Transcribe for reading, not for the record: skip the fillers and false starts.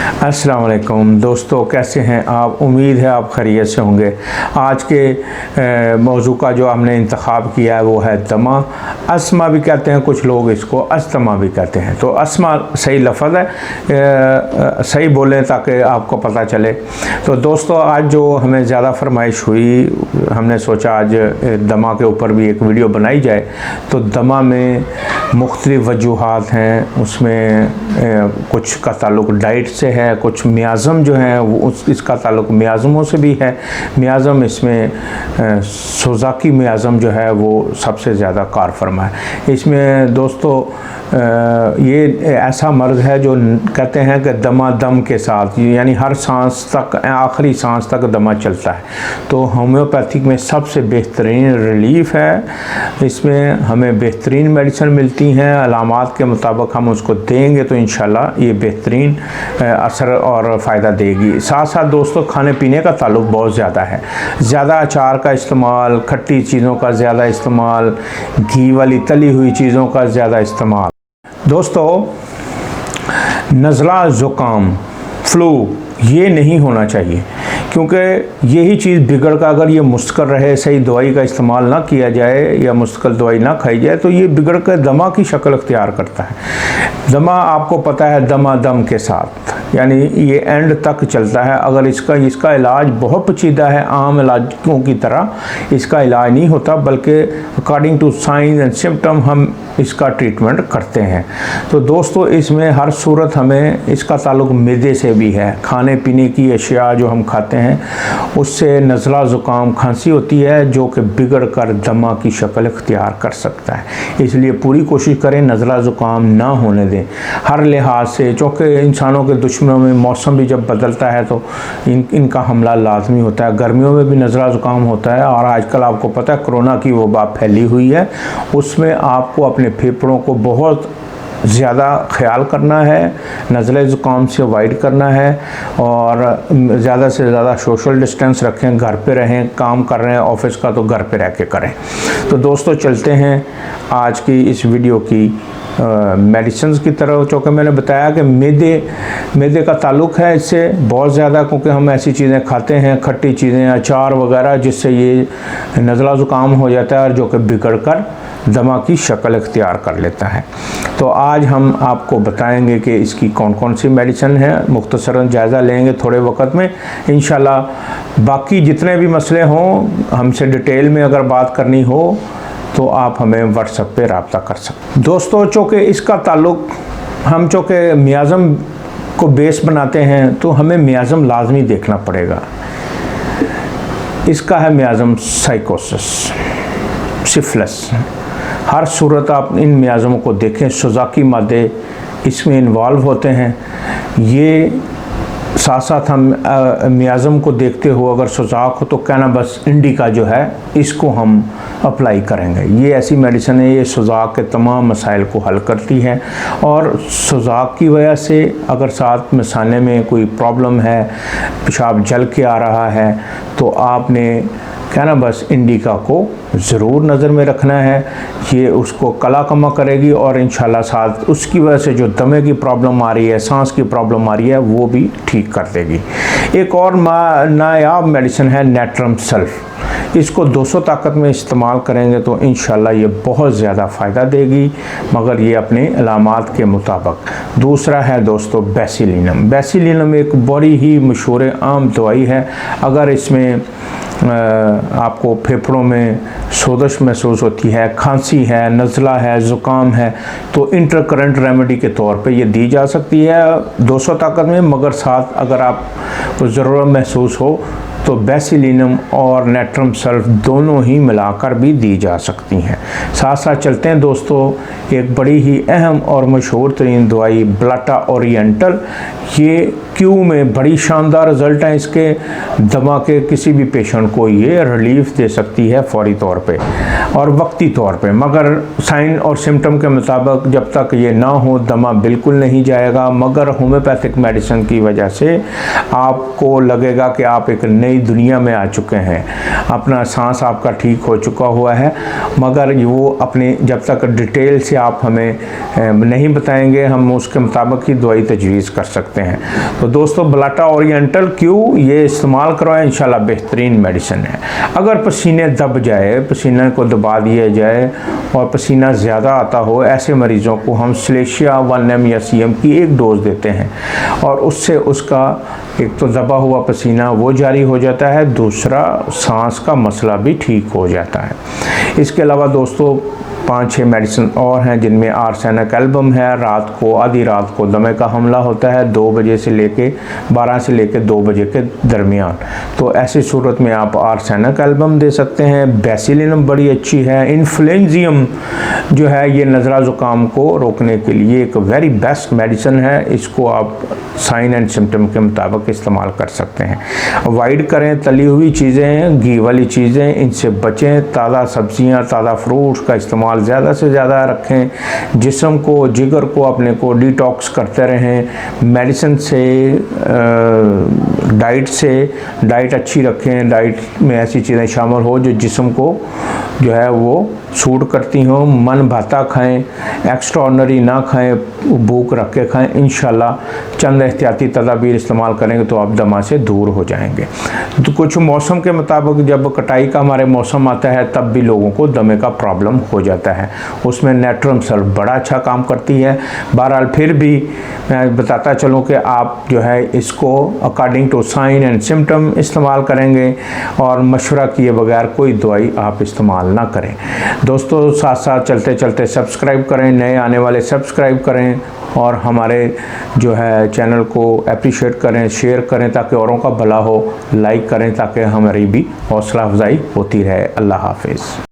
अस्सलाम वालेकुम दोस्तों, कैसे हैं आप? उम्मीद है आप खैरियत से होंगे। आज के मौजू का जो हमने इंतखाब किया है वो है दमा। अस्थमा भी कहते हैं कुछ लोग, इसको अस्थमा भी कहते हैं। तो अस्थमा सही लफ्ज़ है, सही बोलें ताकि आपको पता चले। तो दोस्तों, आज जो हमें ज़्यादा फरमाइश हुई, हमने सोचा आज दमा के ऊपर भी एक वीडियो बनाई जाए। तो दमा में मुख्तलिफ़ वजूहात हैं, उसमें कुछ का ताल्लुक़ डाइट से है, कुछ मियाज़म जो है वो इसका ताल्लुक़ मियाज़मों से भी है। मियाज़म इसमें सोज़ाकी मियाज़म जो है वो सबसे ज़्यादा कार फरमा है। इसमें दोस्तों ये ऐसा मर्ज़ है जो कहते हैं कि दमा दम के साथ, यानी हर सांस तक, आखिरी सांस तक दमा चलता है। तो होम्योपैथिक में सबसे बेहतरीन रिलीफ़ है। इसमें हमें बेहतरीन मेडिसिन मिलती हैं, अलामात के मुताबिक हम उसको देंगे तो इंशाल्लाह ये बेहतरीन असर और फ़ायदा देगी। साथ साथ दोस्तों, खाने पीने का ताल्लुक़ बहुत ज़्यादा है। ज़्यादा अचार का इस्तेमाल, खट्टी चीज़ों का ज़्यादा इस्तेमाल, घी वाली तली हुई चीज़ों का ज़्यादा इस्तेमाल। दोस्तों, नज़ला, ज़ुकाम, फ्लू ये नहीं होना चाहिए, क्योंकि यही चीज़ बिगड़ का अगर ये मुस्तकिल रहे, सही दवाई का इस्तेमाल ना किया जाए या मुस्तकिल दवाई ना खाई जाए तो ये बिगड़ कर दमा की शक्ल अख्तियार करता है। दमा आपको पता है, दमा दम के साथ, यानी ये एंड तक चलता है। अगर इसका इलाज बहुत पेचीदा है, आम इलाजों की तरह इसका इलाज नहीं होता, बल्कि according to signs and symptom हम इसका ट्रीटमेंट करते हैं। तो दोस्तों, इसमें हर सूरत हमें इसका ताल्लुक़ मैदे से भी है। खाने पीने की अशिया जो हम खाते हैं उससे नज़ला, ज़ुकाम, खांसी होती है, जो कि बिगड़ कर दमा की शक्ल इख्तियार कर सकता है। इसलिए पूरी कोशिश करें नज़ला ज़ुकाम ना होने दें हर लिहाज से, क्योंकि इंसानों के दुश्मनों में मौसम भी जब बदलता है तो इनका हमला लाजमी होता है। गर्मियों में भी नज़ला ज़ुकाम होता है, और आजकल आपको पता है कोरोना की वबा फैली हुई है। उसमें आपको अपने फेफड़ों को बहुत ज़्यादा ख्याल करना है, नज़ले ज़ुकाम से अवॉइड करना है, और ज़्यादा से ज़्यादा सोशल डिस्टेंस रखें, घर पे रहें, काम कर रहे हैं ऑफिस का तो घर पे रह के करें। तो दोस्तों, चलते हैं आज की इस वीडियो की मेडिसिन की तरफ। चूँकि मैंने बताया कि मैदे का ताल्लुक़ है इससे बहुत ज़्यादा, क्योंकि हम ऐसी चीज़ें खाते हैं, खट्टी चीज़ें, अचार वगैरह, जिससे ये नज़ला ज़ुकाम हो जाता है और जो कि बिगड़ कर दमा की शक्ल इख्तियार कर लेता है। तो आज हम आपको बताएंगे कि इसकी कौन कौन सी मेडिसिन है, मुख्तसरन जायज़ा लेंगे थोड़े वक्त में इंशाल्लाह। बाकी जितने भी मसले हों, हमसे डिटेल में अगर बात करनी हो तो आप हमें व्हाट्सएप पे रब्ता कर सकते। दोस्तों, चूँकि इसका ताल्लुक़ हम चूँकि मियाज़म को बेस बनाते हैं तो हमें मियाज़म लाजमी देखना पड़ेगा। इसका है मियाज़म साइकोसिस, सिफिलिस। हर सूरत आप इन मियाज़मों को देखें, सोज़ाकी मादे इसमें इन्वॉल्व होते हैं। ये साथ साथ हम मियाज़म को देखते हो, अगर सोज़ाक हो तो कैनाबिस इंडिका जो है इसको हम अप्लाई करेंगे। ये ऐसी मेडिसिन है, ये सोज़ाक के तमाम मसाइल को हल करती है। और सोज़ाक की वजह से अगर साथ मिसाने में कोई प्रॉब्लम है, पेशाब जल के आ रहा है, तो आपने कैनाबिस इंडिका को ज़रूर नज़र में रखना है। ये उसको कला कमा करेगी और इंशाल्लाह साथ उसकी वजह से जो दमे की प्रॉब्लम आ रही है, सांस की प्रॉब्लम आ रही है, वो भी ठीक कर देगी। एक और नायाब मेडिसिन है नेट्रम सल्फ। इसको 200 ताकत में इस्तेमाल करेंगे तो इंशाल्लाह ये बहुत ज़्यादा फ़ायदा देगी, मगर ये अपने अलामात के मुताबिक। दूसरा है दोस्तों बेसिलिनम। बेसिलिनम एक बड़ी ही मशहूर आम दवाई है। अगर इसमें आपको फेफड़ों में सोजश महसूस होती है, खांसी है, नज़ला है, ज़ुकाम है, तो इंटरकरेंट रेमेडी के तौर पे ये दी जा सकती है 200 ताकत में। मगर साथ अगर आपको ज़रूरत महसूस हो तो बेसिलिनम और नेट्रम सल्फ दोनों ही मिलाकर भी दी जा सकती हैं। साथ साथ चलते हैं दोस्तों, एक बड़ी ही अहम और मशहूर तरीन दवाई ब्लाटा ओरिएंटल। ये क्यू में बड़ी शानदार रिज़ल्ट हैं इसके। दमा के किसी भी पेशेंट को ये रिलीफ दे सकती है फौरी तौर पे और वक्ती तौर पे, मगर साइन और सिम्टम के मुताबिक जब तक ये ना हो दमा बिल्कुल नहीं जाएगा। मगर होम्योपैथिक मेडिसिन की वजह से आपको लगेगा कि आप एक नई दुनिया में आ चुके हैं, अपना सांस आपका ठीक हो चुका हुआ है। मगर वो अपने जब तक डिटेल से आप हमें नहीं बताएंगे, हम उसके मुताबिक ही दवाई तजवीज़ कर सकते हैं। तो दोस्तों, बलाटा ओरिएंटल क्यू ये इस्तेमाल करवाएं, इंशाल्लाह बेहतरीन मेडिसिन है। अगर पसीने दब जाए, पसीने को दबा दिया जाए और पसीना ज़्यादा आता हो, ऐसे मरीज़ों को हम सिलेशिया 1M या CM की एक डोज़ देते हैं और उससे उसका एक तो दबा हुआ पसीना वो जारी हो जाता है, दूसरा सांस का मसला भी ठीक हो जाता है। इसके अलावा दोस्तों 5-6 मेडिसिन और हैं जिनमें आर्सेनिक एल्बम है। रात को आधी रात को दमे का हमला होता है 2 बजे से लेके 12 से लेके 2 बजे के दरमियान, तो ऐसी सूरत में आप आर्सेनिक एल्बम दे सकते हैं। बेसिलिनम बड़ी अच्छी है। इन्फ्लुएंजियम जो है ये नज़ला ज़ुकाम को रोकने के लिए एक वेरी बेस्ट मेडिसिन है। इसको आप साइन एंड सिम्टम के मुताबिक इस्तेमाल कर सकते हैं। अवॉइड करें तली हुई चीज़ें, घी वाली चीज़ें, इनसे बचें। ताज़ा सब्जियां, ताज़ा फ्रूट्स का इस्तेमाल ज़्यादा से ज़्यादा रखें। जिस्म को, जिगर को अपने को डिटॉक्स करते रहें। मेडिसिन से, डाइट अच्छी रखें। डाइट में ऐसी चीज़ें शामिल हो जो जिस्म को जो है वो सूट करती हों। मन भाता खाएं, एक्स्ट्राऑर्डिनरी ना खाएं, भूख रख के खाएं। इंशाल्लाह चंद एहतियाती तदाबीर इस्तेमाल करेंगे तो आप दमा से दूर हो जाएंगे। तो कुछ मौसम के मुताबिक जब कटाई का हमारे मौसम आता है तब भी लोगों को दमे का प्रॉब्लम हो जाता है, उसमें नेट्रम सल्फ बड़ा अच्छा काम करती है। बहरहाल फिर भी मैं बताता चलूँ कि आप जो है इसको according to sign and symptom इस्तेमाल करेंगे और मशवरा किए बगैर कोई दवाई आप इस्तेमाल ना करें। दोस्तों, साथ साथ चलते चलते सब्सक्राइब करें, नए आने वाले सब्सक्राइब करें और हमारे जो है चैनल को अप्रिशिएट करें, शेयर करें ताकि औरों का भला हो, लाइक करें ताकि हमारी भी हौसला अफजाई होती रहे। अल्लाह हाफिज़।